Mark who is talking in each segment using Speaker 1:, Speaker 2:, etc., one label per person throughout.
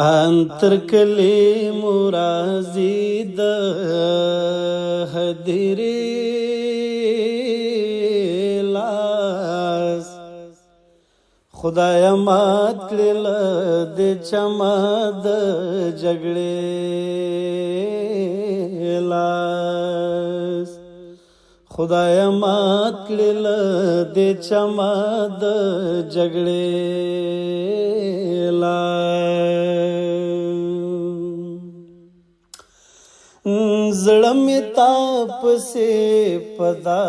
Speaker 1: انتر کلی مرازی د هدیری لاس خدای مات کړل د چما د جګړې لاس خدای مات کړل د چما د جګړې زړه مې تا پسې په دا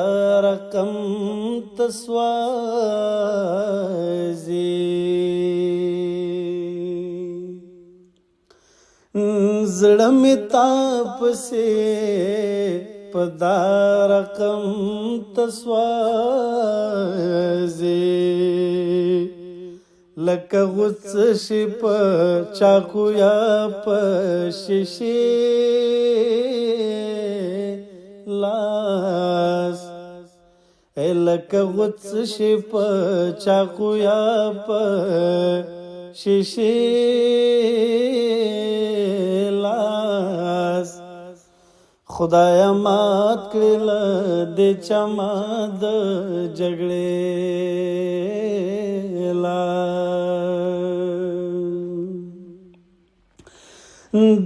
Speaker 1: رقم تسوازي زړه مې تا پسې په دا رقم تسوازي لکه غوڅ شي په چاقو یا په شیشې لاس لکه غوڅ شي په چاقو یا په شیشې لاس خدای مات کړل د چما د جګړې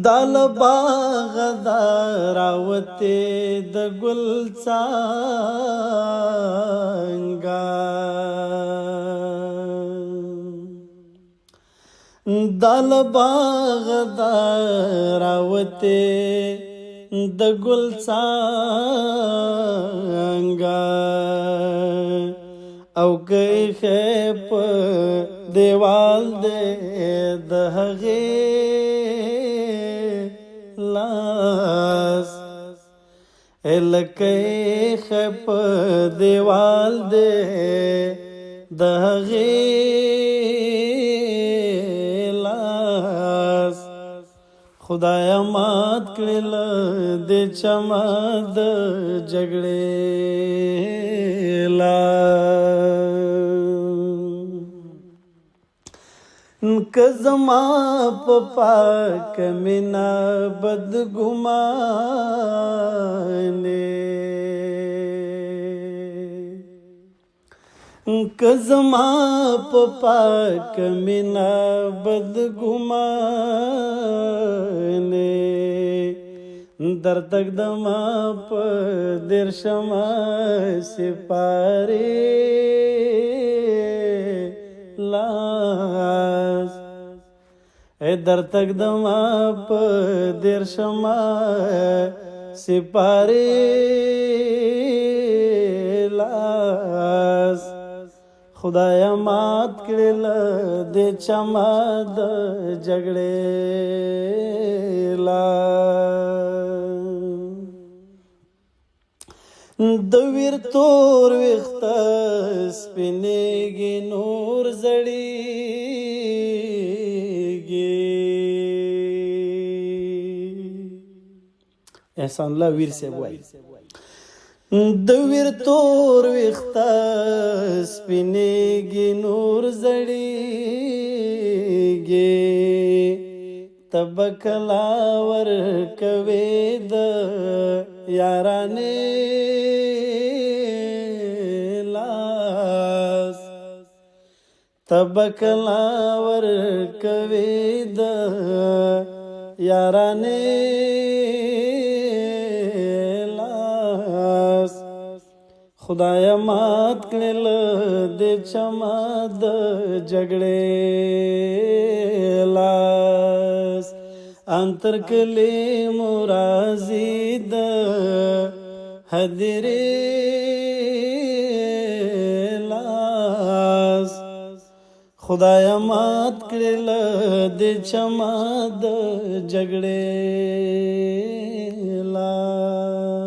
Speaker 1: دال باغ دراوته د ګل څنګه دال باغ دراوته د ګل څنګه او که په دیوال دې د هغه لاس الکه خپ دیوال دې د هغه لاس خدای مات کړل د چما د جګړې کزما په پاک مینا بدګمانه کزما په پاک مینا بدګمانه در تک دما په درشما سپاره لاس در تک دما په درشما سپاره لاس خدای مات کړل د چما د جګړې د ویر تور وخت سپینېږي نور زړېږي احسان الله ویر سے وای د ویر تور وخت سپینېږي نور زړېږي تبکلا ور کوي د یارانه لاس تبکلا ور کوي د یارانه لاس خدای مات کړل د چما د جګړې لاس انتر کلی مرازی د هدیری لاس خدای مات کړل د چما د جګړې لاس